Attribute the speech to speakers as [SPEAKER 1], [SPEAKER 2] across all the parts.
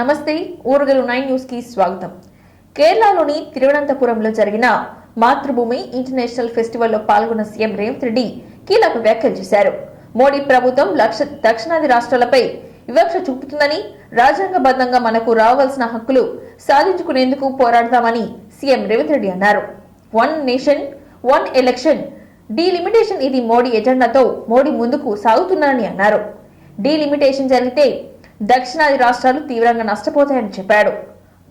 [SPEAKER 1] నమస్తే ఊరుగలు 9 న్యూస్ కి స్వాగతం. కేరళలోని తిరువనంతపురంలో జరిగిన మాతృభూమి ఇంటర్నేషనల్ ఫెస్టివల్లో పాల్గొన్న సీఎం రేవంత్ రెడ్డి కీలక వ్యాఖ్యలు చేశారు. మోడీ ప్రభుత్వం దక్షిణాది రాష్ట్రాలపై వివక్ష చూపుతుందని, రాజ్యాంగబద్ధంగా మనకు రావాల్సిన హక్కులు సాధించుకునేందుకు పోరాడతామని సీఎం రేవంత్ రెడ్డి అన్నారు. One nation one election delimitation ఇది మోడీ ఎజెండాతో మోడీ ముందుకు సాగుతున్నారని అన్నారు. డీలిమిటేషన్ జరిగితే దక్షిణాది రాష్ట్రాలు తీవ్రంగా నష్టపోతాయని చెప్పాడు.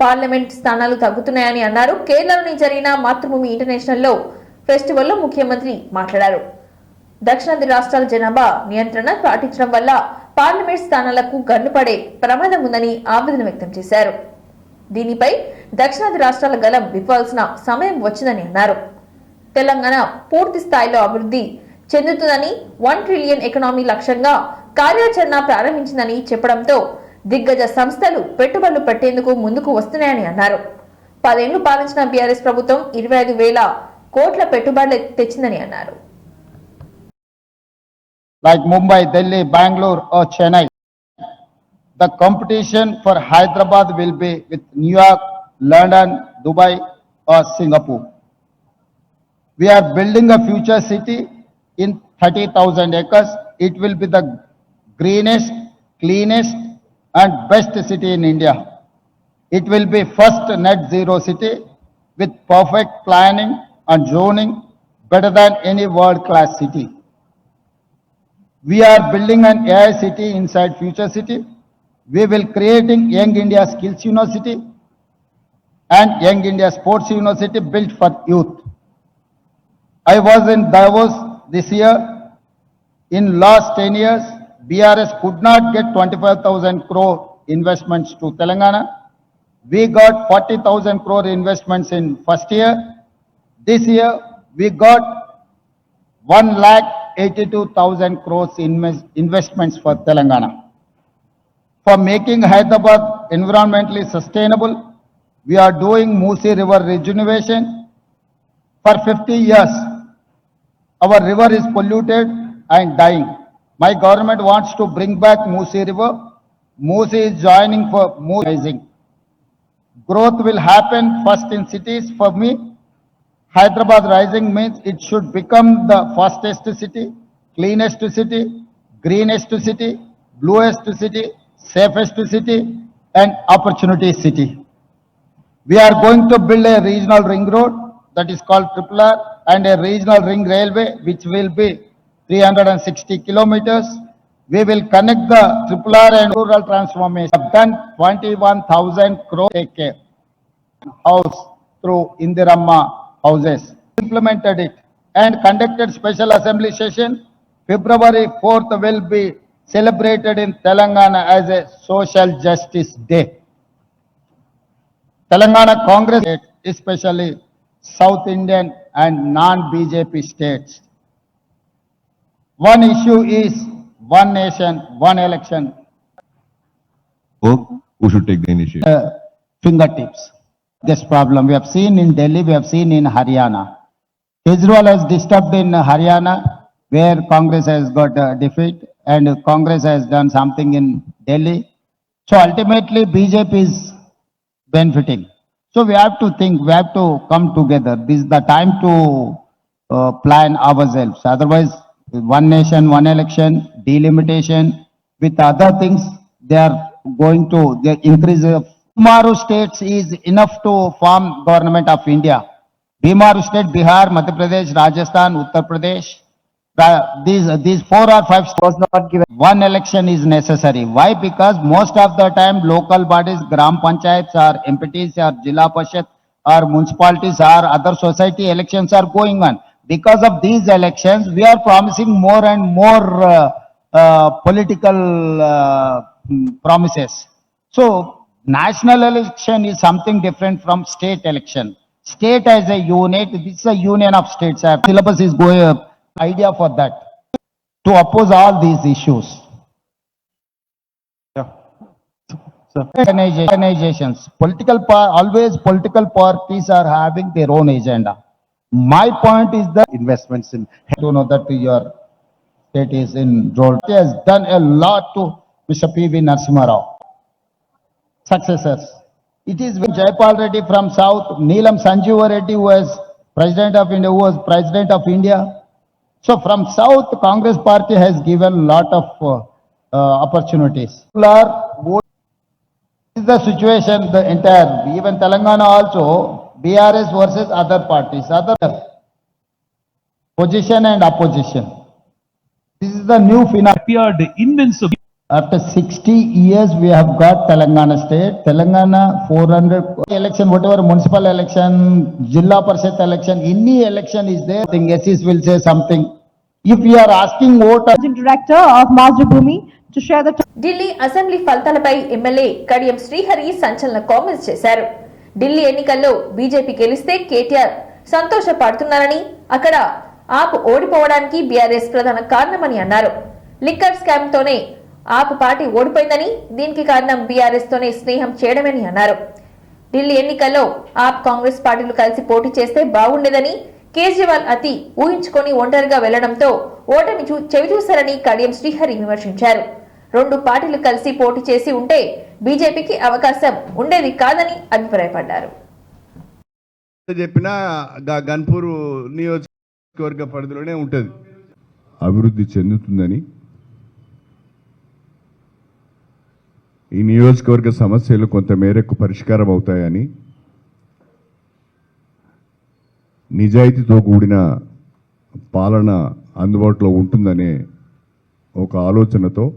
[SPEAKER 1] పార్లమెంట్ స్థానాలు తగ్గుతున్నాయని అన్నారు. కేరళలోని జరిగిన మాతృభూమి ఇంటర్నేషనల్ ఫెస్టివల్లో ముఖ్యమంత్రి మాట్లాడారు. దక్షిణాది రాష్ట్రాల జనాభా నియంత్రణ పాటించడం వల్ల పార్లమెంట్ స్థానాలకు గండుపడే ప్రమాదం ఉందని ఆవేదన వ్యక్తం చేశారు. దీనిపై దక్షిణాది రాష్ట్రాల గలం విప్పాల్సిన సమయం వచ్చిందని అన్నారు. తెలంగాణ పూర్తి స్థాయిలో అభివృద్ధి చెందుతుందని, 1 ట్రిలియన్ ఎకనామీ లక్ష్యంగా కార్యాచరణ ప్రారంభించిందని చెప్పడంతో దిగ్గజ సంస్థలు పెట్టుబడులు పెట్టేందుకు ముందుకు వస్తున్నాయని అన్నారు. 10 ఏళ్లు పాలించిన బీఆర్ఎస్ ప్రభుత్వం 25,000 కోట్ల పెట్టుబడులు తెచ్చిందని అన్నారు.
[SPEAKER 2] Like Mumbai, Delhi, Bangalore or Chennai, the competition for Hyderabad will be with New York, London, Dubai or Singapore. We are building a future city in 30,000 acres. It will be the greenest, cleanest and best city in India. It will be first net zero city with perfect planning and zoning, better than any world class city. We are building an AI city inside future city. We will creating Young India Skills University and Young India Sports University built for youth. I was in Davos this year. In last 10 years, BRS could not get 25,000 crore investments to Telangana. We got 40,000 crore investments in first year. This year, we got 1,82,000 crores investments for Telangana. For making Hyderabad environmentally sustainable, we are doing Musi River rejuvenation. For 50 years, our river is polluted and dying. My government wants to bring back Musi River. Musi is joining for rising. Growth will happen first in cities. For me, Hyderabad rising means it should become the fastest city, cleanest city, greenest city, bluest city, safest city and opportunity city. We are going to build a regional ring road that is called Triple R and a regional ring railway which will be 360 kilometers. We will connect the Triple R and rural transformation. We have done 21,000 crore house through Indiramma houses. Implemented it and conducted special assembly session. February 4th will be celebrated in Telangana as a social justice day. Telangana Congress, especially South Indian and non-BJP states. One issue is one nation, one election.
[SPEAKER 3] Who should take the initiative?
[SPEAKER 2] Fingertips. This problem we have seen in Delhi, we have seen in Haryana. Kejriwal has disturbed in Haryana where Congress has got defeat and Congress has done something in Delhi. So ultimately BJP is benefiting. So we have to think, we have to come together. This is the time to plan ourselves. Otherwise, one nation, one election, delimitation, with other things, they are going to increase. Bimaru states is enough to form government of India. Bimaru state, Bihar, Madhya Pradesh, Rajasthan, Uttar Pradesh. These 4 or 5 states not given. One election is necessary. Why? Because most of the time local bodies, Gram Panchayats or MPTs or Jilla Parishad or municipalities or other society elections are going on. Because of these elections, we are promising more and more political promises. So, national election is something different from state election. State as a unit, this is a union of states. Syllabus is going idea for that to oppose all these issues. Organizations, always political parties are having their own agenda. My point is that investments in, to know that your state is enrolled. He has done a lot to Mr. P.V. Narasimha Rao. successors. It is Jaipal Reddy from South, Neelam Sanjeeva Reddy who was President of India, So from South, Congress party has given lot of opportunities. This is the situation, the entire, even Telangana also, BRS versus other parties, other position and opposition. This is the new phenomenon.
[SPEAKER 3] appeared invincible.
[SPEAKER 2] After 60 years, we have got Telangana state. Telangana 400 election, whatever municipal election, Jilla Parishad election, any election is there. I think SEs will say something. If you are asking vote,
[SPEAKER 4] Director of Mathrubhumi to share the
[SPEAKER 1] Delhi assembly ఫలితాలపై MLA Kadiyam Srihari సంచలన comments చేశారు. ఢిల్లీ ఎన్నికల్లో BJP గెలిస్తే కేటీఆర్ సంతోషపడుతున్నారని, అక్కడ ఆప్ ఓడిపోవడానికి BRS ప్రధాన కారణమని అన్నారు. లిక్కర్ స్కామ్ తోనే ఆప్ పార్టీ ఓడిపోయిందని, దీనికి కారణం బీఆర్ఎస్ తోనే స్నేహం చేయడమని అన్నారు. ఢిల్లీ ఎన్నికల్లో ఆప్ కాంగ్రెస్ పార్టీలు కలిసి పోటీ చేస్తే బాగుండేదని, కేజ్రీవాల్ అతి ఊహించుకొని ఒంటరిగా వెళ్లడంతో ఓటమి చెవిచూశారని కడియం శ్రీహరి విమర్శించారు. రెండు పార్టీలు కలిసి పోటీ చేసి ఉంటే బీజేపీకి అవకాశం ఉండేది కాదని అభిప్రాయపడ్డారు.
[SPEAKER 5] చెప్పినా గన్పూర్ నియోజకవర్గ పరిధిలోనే ఉంటుంది, అభివృద్ధి చెందుతుందని, ఈ నియోజకవర్గ సమస్యలు కొంత మేరకు పరిష్కారం అవుతాయని, నిజాయితీతో కూడిన పాలన అందుబాటులో ఉంటుందనే ఒక ఆలోచనతో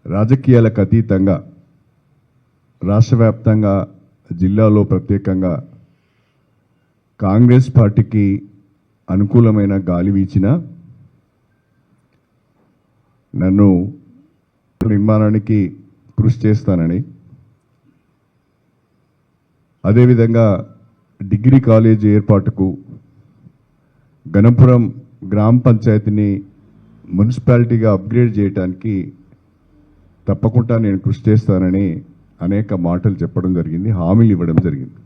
[SPEAKER 5] రాజకీయాలకు అతీతంగా రాష్ట్ర వ్యాప్తంగా, జిల్లాలో ప్రత్యేకంగా కాంగ్రెస్ పార్టీకి అనుకూలమైన గాలి వీచిన నన్ను నిర్మాణానికి కృషి చేస్తానని, అదేవిధంగా డిగ్రీ కాలేజ్ ఏర్పాటుకు, గణపురం గ్రామ పంచాయతీని మున్సిపాలిటీగా అప్గ్రేడ్ చేయడానికి తప్పకుండా నేను కృషి చేస్తానని అనేక మాటలు చెప్పడం జరిగింది, హామీలు ఇవ్వడం జరిగింది.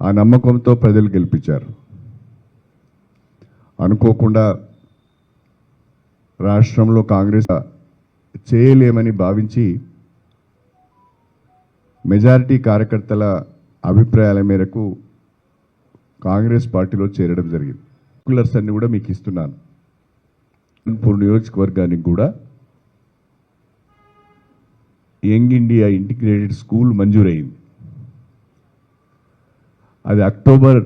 [SPEAKER 5] ఆ నమ్మకంతో ప్రజలు గెలిపించారు. అనుకోకుండా రాష్ట్రంలో కాంగ్రెస్ చేయలేమని భావించి మెజారిటీ కార్యకర్తల అభిప్రాయాల మేరకు కాంగ్రెస్ పార్టీలో చేరడం జరిగింది. సర్క్యులర్స్ అన్ని కూడా మీకు ఇస్తున్నాను. నియోజకవర్గానికి కూడా యంగ్ ఇండియా ఇంటిగ్రేటెడ్ స్కూల్ మంజూరైంది. అది అక్టోబర్.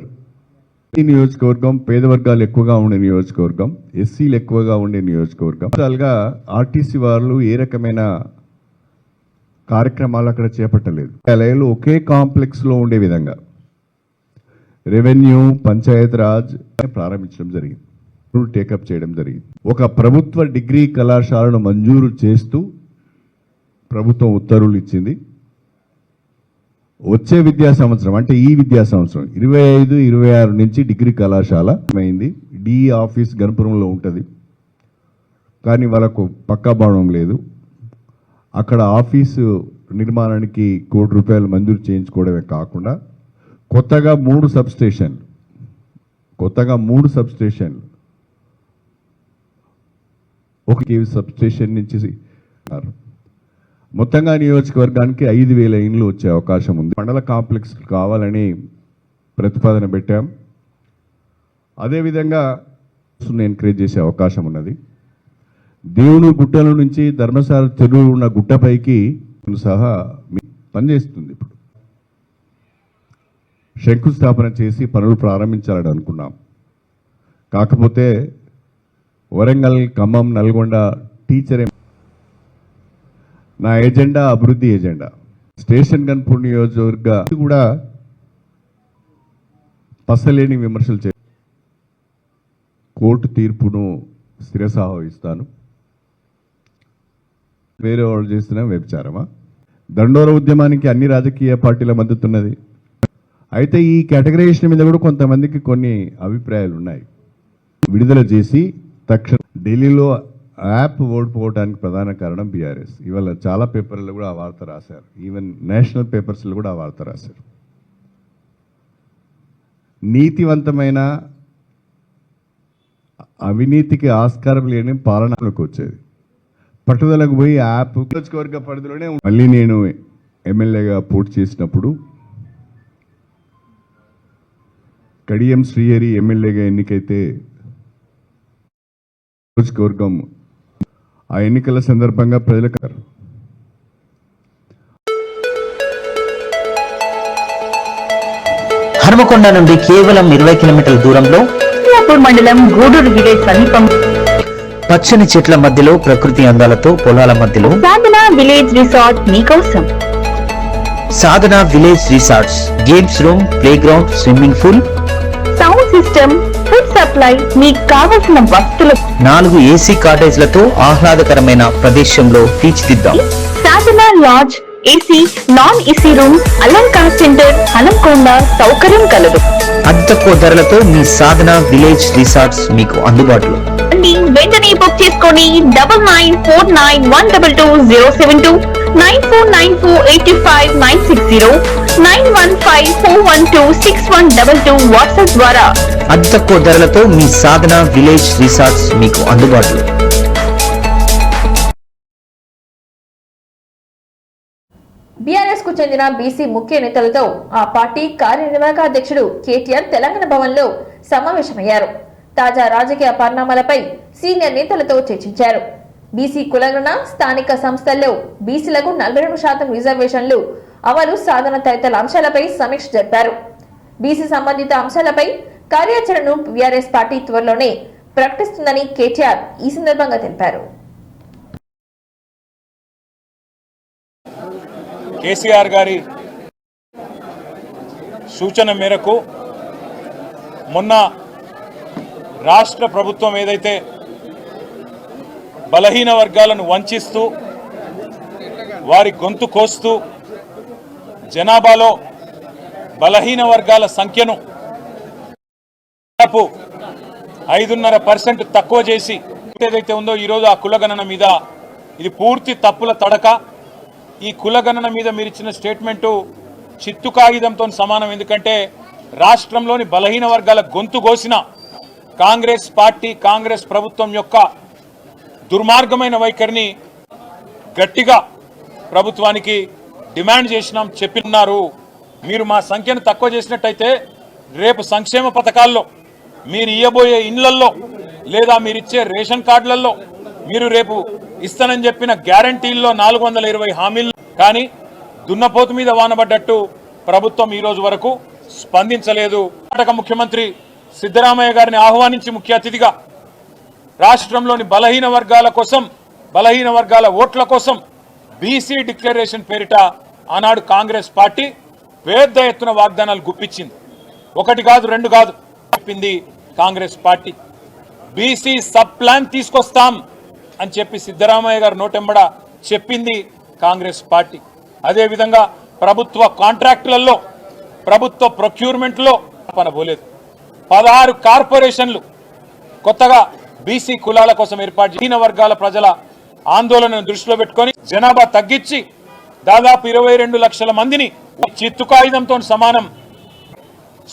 [SPEAKER 5] ఈ నియోజకవర్గం పేద వర్గాలు ఎక్కువగా ఉండే నియోజకవర్గం, ఎస్సీలు ఎక్కువగా ఉండే నియోజకవర్గం. ఆర్టీసీ వాళ్ళు ఏ రకమైన కార్యక్రమాలు అక్కడ చేపట్టలేదు. ఆలయాలు ఒకే కాంప్లెక్స్లో ఉండే విధంగా రెవెన్యూ, పంచాయత్ రాజ్ ప్రారంభించడం జరిగింది, టేకప్ చేయడం జరిగింది. ఒక ప్రభుత్వ డిగ్రీ కళాశాలను మంజూరు చేస్తూ ప్రభుత్వం ఉత్తర్వులు ఇచ్చింది. వచ్చే విద్యా సంవత్సరం అంటే ఈ విద్యా సంవత్సరం 25-26 నుంచి డిగ్రీ కళాశాల అయింది. డిఈ ఆఫీస్ గణపురంలో ఉంటుంది, కానీ వాళ్ళకు పక్కా భవనం లేదు. అక్కడ ఆఫీసు నిర్మాణానికి ₹1 కోటి మంజూరు చేయించుకోవడమే కాకుండా కొత్తగా 3 సబ్ స్టేషన్లు ఒక సబ్ స్టేషన్ నుంచి మొత్తంగా నియోజకవర్గానికి 5,000 ఇండ్లు వచ్చే అవకాశం ఉంది. మండల కాంప్లెక్స్ కావాలని ప్రతిపాదన పెట్టాం. అదేవిధంగా ఎంకరేజ్ చేసే అవకాశం ఉన్నది. దేవుని గుట్టల నుంచి ధర్మశాల చెరువు ఉన్న గుట్టపైకి సహా పనిచేస్తుంది. ఇప్పుడు శంకుస్థాపన చేసి పనులు ప్రారంభించాలని అనుకున్నాం. కాకపోతే వరంగల్, ఖమ్మం, నల్గొండ టీచర్ నా ఎజెండా అభివృద్ధి ఎజెండా. స్టేషన్ గన్పూర్ నియోజకవర్గ కూడా పసలేని విమర్శలు కోర్టు తీర్పును స్థిరసావహిస్తాను. వేరే వాళ్ళు చేస్తున్న వ్యభిచారమా? దండోర ఉద్యమానికి అన్ని రాజకీయ పార్టీల మద్దతు ఉన్నది. అయితే ఈ కేటగరైజేషన్ మీద కూడా కొంతమందికి కొన్ని అభిప్రాయాలు ఉన్నాయి. విడుదల చేసి తక్షణ ఢిల్లీలో యాప్ ఓడిపోవడానికి ప్రధాన కారణం బీఆర్ఎస్. ఇవాళ చాలా పేపర్లు కూడా ఆ వార్త రాశారు, ఈవెన్ నేషనల్ పేపర్స్లో కూడా ఆ వార్త రాశారు. నీతివంతమైన అవినీతికి ఆస్కారం లేని పాలనకు వచ్చేది. పట్టుదలకు పోయి యాప్ నియోజకవర్గ పరిధిలోనే మళ్ళీ నేను ఎమ్మెల్యేగా పోటీ చేసినప్పుడు కడియం శ్రీహరి ఎమ్మెల్యేగా ఎన్నికైతే నియోజకవర్గం ఆ ఎన్నికల సందర్భంగా ప్రజలకు
[SPEAKER 3] హనుమకొండ నుండి కేవలం 20 కిలోమీటర్ల దూరంలో
[SPEAKER 4] మండలం గూడూరు విలేజ్ సమీపం
[SPEAKER 3] పచ్చని చెట్ల మధ్యలో ప్రకృతి అందాలతో పొలాల మధ్యలో
[SPEAKER 4] సాధన విలేజ్ రిసార్ట్ మీకోసం.
[SPEAKER 3] Sadhana village resorts, games room, playground, swimming pool,
[SPEAKER 4] sound system, food supply, మీకు కావలసిన వస్తువులు
[SPEAKER 3] 4 ఏసీ కాటేజ్లతో ఆహ్లాదకరమైన ప్రదేశంలో తీర్చిదిద్దాం.
[SPEAKER 4] Sadhana lodge, AC, non AC room, Alankar centre, Hanumakonda సౌకర్యం కలదు.
[SPEAKER 3] అతి తక్కువ ధరలతో మీ సాధన విలేజ్ రిసార్ట్స్ మీకు అందుబాటులో.
[SPEAKER 4] వెంటనే బుక్ చేసుకొని 9949122072 949485960915412612 వాట్సాప్ ద్వారా
[SPEAKER 3] అతి తక్కువ ధరలతో మీ సాధన విలేజ్ రిసార్ట్స్ మీకు అందుబాటులో.
[SPEAKER 1] బీఆర్ఎస్ కు చెందిన బీసీ ముఖ్య నేతలతో ఆ పార్టీ కార్యనిర్వాహక అధ్యక్షుడు కేటీఆర్ తెలంగాణ భవన్ లో సమావేశమయ్యారు. తాజా రాజకీయ పరిణామాలపై సీనియర్ నేతలతో చర్చించారు. బీసీ కులగణన, స్థానిక సంస్థల్లో బీసీలకు 42% రిజర్వేషన్లు అమలు సాధన తదితర అంశాలపై సమీక్ష జరిపారు. బీసీ సంబంధిత అంశాలపై కార్యాచరణను బీఆర్ఎస్ పార్టీ త్వరలోనే ప్రకటిస్తుందని కేటీఆర్ ఈ సందర్భంగా తెలిపారు.
[SPEAKER 6] కేసీఆర్ గారి సూచన మేరకు మొన్న రాష్ట్ర ప్రభుత్వం ఏదైతే బలహీన వర్గాలను వంచిస్తూ వారి గొంతు కోస్తూ జనాభాలో బలహీన వర్గాల సంఖ్యను 5.5% తక్కువ చేసి ఏదైతే ఉందో ఈరోజు ఆ కులగణన మీద ఇది పూర్తి తప్పుల తడక. ఈ కులగణన మీద మీరు ఇచ్చిన స్టేట్మెంటు చిత్తు కాగితంతో సమానం. ఎందుకంటే రాష్ట్రంలోని బలహీన వర్గాల గొంతు కోసిన కాంగ్రెస్ పార్టీ, కాంగ్రెస్ ప్రభుత్వం యొక్క దుర్మార్గమైన వైఖరిని గట్టిగా ప్రభుత్వానికి డిమాండ్ చేసినాం. చెప్పిన్నారు, మీరు మా సంఖ్యను తక్కువ చేసినట్టయితే రేపు సంక్షేమ పథకాల్లో, మీరు ఇయ్యబోయే ఇండ్లల్లో, లేదా మీరిచ్చే రేషన్ కార్డులలో, మీరు రేపు ఇస్తానని చెప్పిన గ్యారంటీల్లో 420 హామీలు కానీ దున్నపోతు మీద వానబడ్డట్టు ప్రభుత్వం ఈ రోజు వరకు స్పందించలేదు. కర్ణాటక ముఖ్యమంత్రి సిద్ధరామయ్య గారిని ఆహ్వానించి ముఖ్య అతిథిగా రాష్ట్రంలోని బలహీన వర్గాల కోసం, బలహీన వర్గాల ఓట్ల కోసం బీసీ డిక్లరేషన్ పేరిట ఆనాడు కాంగ్రెస్ పార్టీ పెద్ద ఎత్తున వాగ్దానాలు గుప్పించింది. 1 కాదు 2 కాదు చెప్పింది Congress party. BC sub plan తీసుకొస్తాం అని చెప్పి సిద్ధరామయ్య గారు నోటెంబడ చెప్పింది కాంగ్రెస్ పార్టీ. అదేవిధంగా ప్రభుత్వ కాంట్రాక్టులలో, ప్రభుత్వ ప్రొక్యూర్మెంట్లో పనబోలేదు. 16 కార్పొరేషన్లు కొత్తగా బీసీ కులాల కోసం ఏర్పాటు చేసిన వర్గాల ప్రజల ఆందోళనను దృష్టిలో పెట్టుకొని జనాభా తగ్గించి దాదాపు 22 లక్షల మందిని చిత్తు కాగితంతో సమానం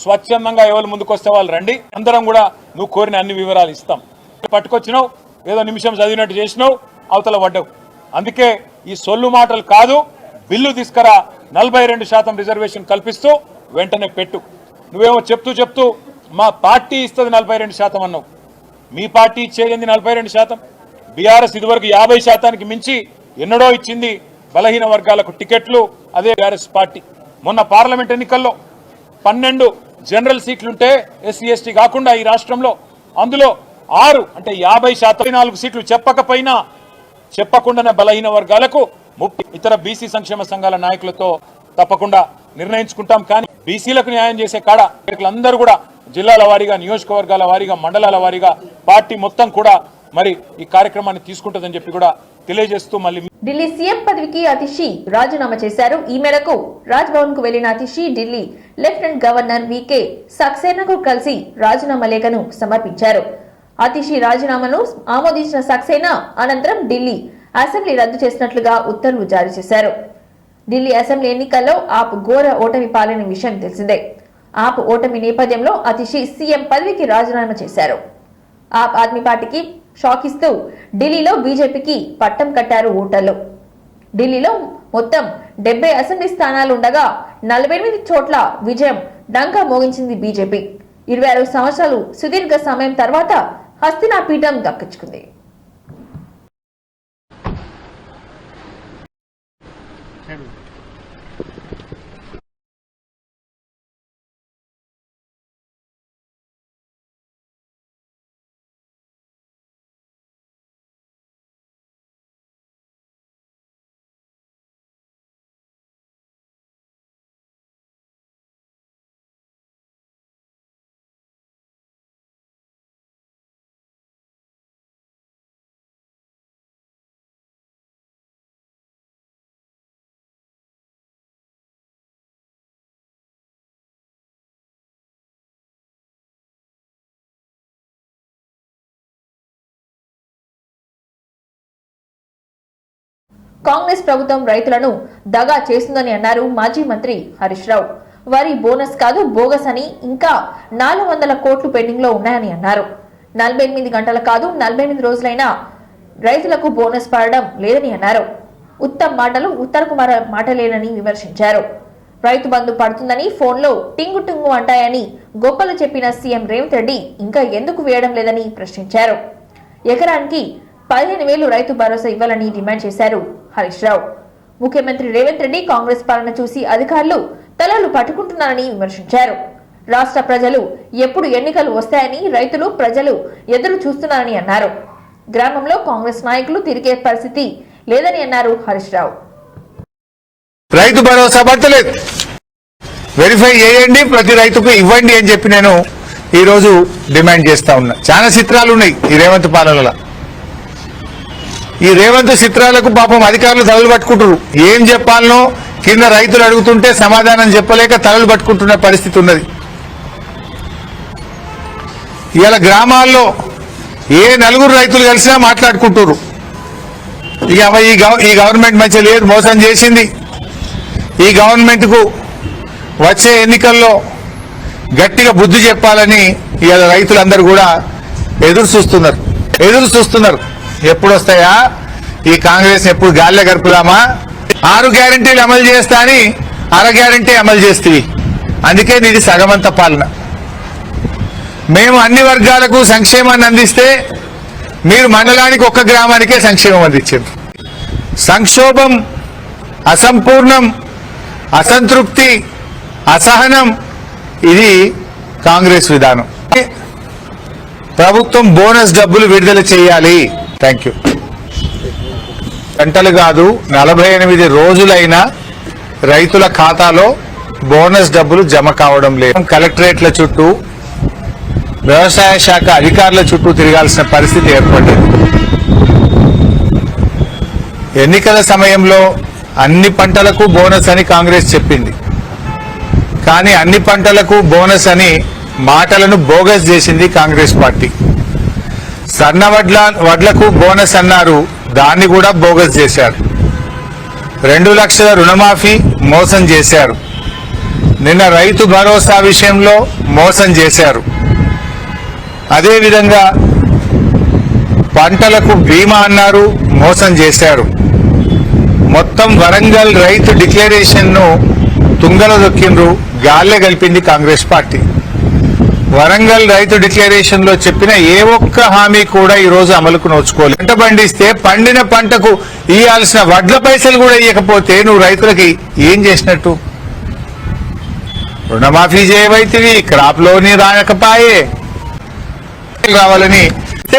[SPEAKER 6] స్వచ్ఛందంగా ఎవరు ముందుకొస్తే వాళ్ళు రండి, అందరం కూడా నువ్వు కోరిన అన్ని వివరాలు ఇస్తాం. పట్టుకొచ్చినావు, ఏదో నిమిషం చదివినట్టు చేసినావు, అవతల పడ్డావు. అందుకే ఈ సొల్లు మాటలు కాదు, బిల్లు తీసుకురా, 42% రిజర్వేషన్ కల్పిస్తూ వెంటనే పెట్టు. నువ్వేమో చెప్తూ మా పార్టీ ఇస్తుంది 42% అన్నావు. మీ పార్టీ ఇచ్చేది 42%. బీఆర్ఎస్ ఇదివరకు 50%కి మించి ఎన్నడో ఇచ్చింది బలహీన వర్గాలకు టికెట్లు. అదే బీఆర్ఎస్ పార్టీ మొన్న పార్లమెంట్ ఎన్నికల్లో 12 జనరల్ సీట్లుంటే ఎస్సీ ఎస్టీ కాకుండా ఈ రాష్ట్రంలో, అందులో 6 అంటే 50%, 4 సీట్లు చెప్పకుండానే బలహీన వర్గాలకు 30 ఇతర బీసీ సంక్షేమ సంఘాల నాయకులతో తప్పకుండా నిర్ణయించుకుంటాం. కానీ బీసీలకు న్యాయం చేసే కాడ అందరూ కూడా జిల్లాల వారీగా, నియోజకవర్గాల వారీగా, మండలాల వారీగా పార్టీ మొత్తం కూడా మరి ఈ కార్యక్రమాన్ని తీసుకుంటుందని చెప్పి కూడా తెలియజేస్తూ మళ్ళీ
[SPEAKER 1] ఢిల్లీ సీఎం పదవికి అతిషి రాజీనామా చేశారు. ఈ మేరకు రాజ్ భవన్ కు వెళ్లిన Atishi Delhi lieutenant governor VK సక్సేనాకు కలిసి రాజీనామా లేఖను సమర్పించారు. అతిషి రాజీనామాను ఆమోదించిన సక్సేనా అనంతరం ఢిల్లీ అసెంబ్లీ రద్దు చేసినట్లుగా ఉత్తర్వులు జారీ చేశారు. ఢిల్లీ అసెంబ్లీ ఎన్నికల్లో ఆప్ ఘోర ఓటమి పాలైన విషయం తెలిసిందే. ఆప్ ఓటమి నేపథ్యంలో అతిషి సీఎం పదవికి రాజీనామా చేశారు. ఆప్ ఆద్మీ పార్టీకి షాక్ ఇస్తూ ఢిల్లీలో బీజేపీకి పట్టం కట్టారు ఓటర్లు. ఢిల్లీలో మొత్తం 70 అసెంబ్లీ స్థానాలు ఉండగా 48 చోట్ల విజయం డంకా మోగించింది బీజేపీ. 26 సంవత్సరాలు సుదీర్ఘ సమయం తర్వాత హస్తినా పీఠం దక్కించుకుంది. కాంగ్రెస్ ప్రభుత్వం రైతులను దగా చేస్తుందని అన్నారు మాజీ మంత్రి హరీష్ రావు. వరి బోనస్ కాదు బోగస్ అని, ఇంకా 400 కోట్లు పెండింగ్ లో ఉన్నాయని అన్నారు. 48 గంటలు కాదు 48 రోజులైనా రైతులకు బోనస్ పడడం లేదని అన్నారు. ఉత్తమ్ మాటలు ఉత్తర కుమార్ మాటలేనని విమర్శించారు. రైతు బంధు పడుతుందని ఫోన్లో టింగు టింగు అంటాయని గొప్పలు చెప్పిన సీఎం రేవంత్ రెడ్డి ఇంకా ఎందుకు వేయడం లేదని ప్రశ్నించారు. ఎకరానికి 15,000 రైతు భరోసా ఇవ్వాలని డిమాండ్ చేశారు హరీష్ రావు. ముఖ్యమంత్రి రేవంత్ రెడ్డి కాంగ్రెస్ పాలన చూసి అధికారులు తలలు పట్టుకుంటున్నారని విమర్శించారు. రాష్ట్ర ప్రజలు ఎప్పుడు ఎన్నికలు వస్తాయని రైతులు ప్రజలు ఎదురు చూస్తున్నారని అన్నారు. గ్రామంలో కాంగ్రెస్ నాయకులు తిరిగే పరిస్థితి లేదని అన్నారు హరీష్ రావు.
[SPEAKER 7] రైతు భరోసా పడతలేదు, వెరిఫై చేయండి, ప్రతి రైతుకు ఇవ్వండి అని చెప్పి నేను ఈ రోజు డిమాండ్ చేస్తా ఉన్నా. చాలా చిత్రాలు ఉన్నాయి ఈ రేవంత్ పాలనలో. ఈ రేవంత్ చిత్రాలకు పాపం అధికారులు తలలు పట్టుకుంటారు. ఏం చెప్పాలనో కింద రైతులు అడుగుతుంటే సమాధానం చెప్పలేక తలలు పట్టుకుంటున్న పరిస్థితి ఉన్నది. ఇవాళ గ్రామాల్లో ఏ నలుగురు రైతులు కలిసినా మాట్లాడుకుంటారు. ఇక ఈ గవర్నమెంట్ మంచిగా లేదు, మోసం చేసింది, ఈ గవర్నమెంట్ కు వచ్చే ఎన్నికల్లో గట్టిగా బుద్ధి చెప్పాలని ఇవాళ రైతులందరూ కూడా ఎదురు చూస్తున్నారు. ఎప్పుడు వస్తాయా ఈ కాంగ్రెస్, ఎప్పుడు గాలిలో గడుపుదామా? 6 గ్యారంటీలు అమలు చేస్తా అని 1/2 గ్యారంటీ అమలు చేస్తేవి. అందుకే నీది సగమంత పాలన. మేము అన్ని వర్గాలకు సంక్షేమాన్ని అందిస్తే మీరు మండలానికి 1 గ్రామానికే సంక్షేమం అందించారు. సంక్షోభం, అసంపూర్ణం, అసంతృప్తి, అసహనం ఇది కాంగ్రెస్ విధానం. ప్రభుత్వం బోనస్ డబ్బులు విడుదల చేయాలి. Thank you. గంటలు కాదు 48 రోజులైనా రైతుల ఖాతాలో బోనస్ డబ్బులు జమ కావడం లేదు. కలెక్టరేట్ల చుట్టూ, వ్యవసాయ శాఖ అధికారుల చుట్టూ తిరగాల్సిన పరిస్థితి ఏర్పడింది. ఎన్నికల సమయంలో అన్ని పంటలకు బోనస్ అని కాంగ్రెస్ చెప్పింది, కానీ అన్ని పంటలకు బోనస్ అని మాటలను బోగస్ చేసింది కాంగ్రెస్ పార్టీ. సన్న వడ్లకు బోనస్ అన్నారు, దాన్ని కూడా బోగస్ చేశారు. 2 లక్షల రుణమాఫీ మోసం చేశారు. నిన్న రైతు భరోసా విషయంలో మోసం చేశారు. అదేవిధంగా పంటలకు బీమా అన్నారు, మోసం చేశారు. మొత్తం వరంగల్ రైతు డిక్లరేషన్ ను తుంగలో దొక్కిండ్రు, గాల్లే కలిపింది కాంగ్రెస్ పార్టీ. వరంగల్ రైతు డిక్లరేషన్ లో చెప్పిన ఏ ఒక్క హామీ కూడా ఈ రోజు అమలుకు నోచుకోలేదు. పంట పండిస్తే పండిన పంటకు ఇవ్వాల్సిన వడ్ల పైసలు కూడా ఇవ్వకపోతే నువ్వు రైతులకి ఏం చేసినట్టు? రుణమాఫీ చేయవైతివి, క్రాప్ లోని రానకపాయే రావాలని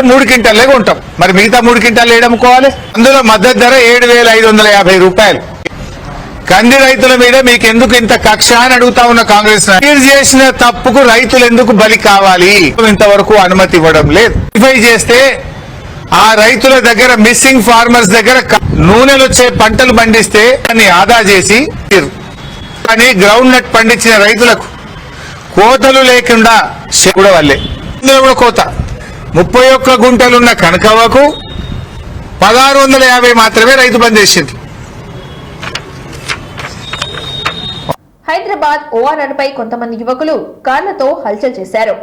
[SPEAKER 7] 3 క్వింటాలే కొంటాం, మరి మిగతా 3 క్వింటాలు ఏడమ్ముకోవాలి? అందులో మద్దతు ధర 7,550 రూపాయలు. కంది రైతుల మీద మీకెందుకు ఇంత కక్ష అని అడుగుతా ఉన్న కాంగ్రెస్. మీరు చేసిన తప్పుకు రైతులు ఎందుకు బలి కావాలి? ఇంతవరకు అనుమతి ఇవ్వడం లేదు. వెరిఫై చేస్తే ఆ రైతుల దగ్గర, మిస్సింగ్ ఫార్మర్స్ దగ్గర నూనెలు వచ్చే పంటలు పండిస్తే దాన్ని ఆదా చేసి, కానీ గ్రౌండ్ నట్ పండించిన రైతులకు కోతలు లేకుండా కూడా వల్లే ఇందులో కూడా కోత. 31 గుంటలున్న కనకవ్వకు 1650 మాత్రమే రైతు బంద్ చేసింది.
[SPEAKER 1] హైదరాబాద్ ఓఆర్ఆర్ పై కొంతమంది యువకులు కార్లతో హల్చల్ చేశారు.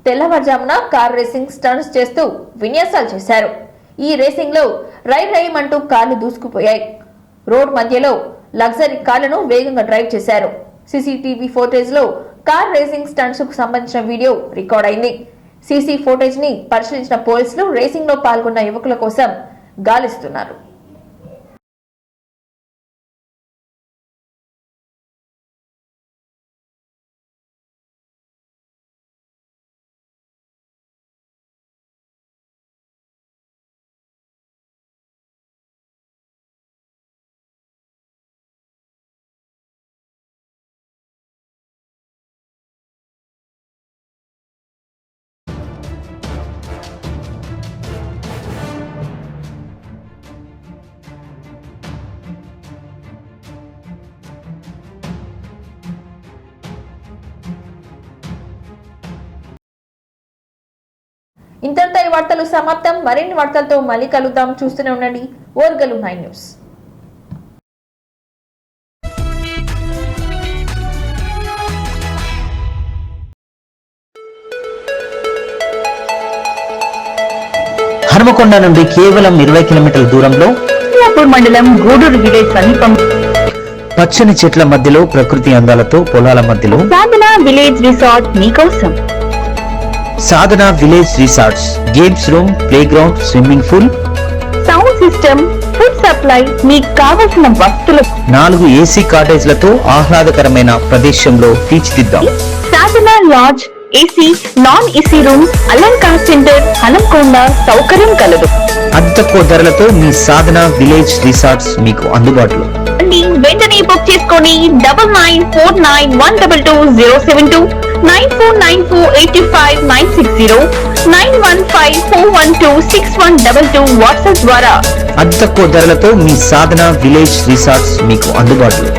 [SPEAKER 1] తెల్లవారుజామున కార్ రేసింగ్ స్టంట్స్ చేస్తూ విన్యాసాలు చేశారు. ఈ రేసింగ్ లో రైమంటూ కార్లు దూసుకుపోయాయి. రోడ్ మధ్యలో లగ్జరీ కార్లను వేగంగా డ్రైవ్ చేశారు. సీసీటీవీ ఫోటేజ్ లో కార్ రేసింగ్ స్టంట్స్ కు సంబంధించిన వీడియో రికార్డ్ అయింది. సీసీ ఫోటేజ్ ని పరిశీలించిన పోలీసులు రేసింగ్ లో పాల్గొన్న యువకుల కోసం గాలిస్తున్నారు. ఇంతటితో ఈ వార్తలు సమాప్తం. మరిన్ని వార్తలతో మళ్ళీ కలుద్దాం. చూస్తూనే ఉండండి ఓర్గలు 9 న్యూస్.
[SPEAKER 3] హనుమకొండ నుండి కేవలం 20 కిలోమీటర్ల దూరంలో
[SPEAKER 4] మండలం గూడూరు విలేజ్ సమీపం
[SPEAKER 3] పచ్చని చెట్ల మధ్యలో ప్రకృతి అందాలతో పొలాల మధ్యలో
[SPEAKER 4] సాధన విలేజ్ రిసార్ట్ మీకోసం.
[SPEAKER 3] Sadhana village resorts, games room, playground, swimming pool,
[SPEAKER 4] sound system, food supply, మీకు కావలసిన వస్తువులు
[SPEAKER 3] 4 ఏసీ కాటేజ్లతో ఆహ్లాదకరమైన ప్రదేశంలో తీర్చిదిద్దాం.
[SPEAKER 4] Sadhana lodge, AC, non AC room, Alankar centre, Hanamkonda సౌకర్యం కలదు.
[SPEAKER 3] అతి తక్కువ ధరలతో మీ సాధన విలేజ్ రిసార్ట్స్ మీకు అందుబాటులో.
[SPEAKER 4] వెంటనే బుక్ చేసుకోండి. 9949122072, 949485960915412612 వాట్సాప్ ద్వారా.
[SPEAKER 3] అతి తక్కువ ధరలతో మీ సాధన విలేజ్ రిసార్ట్స్ మీకు అందుబాటులో.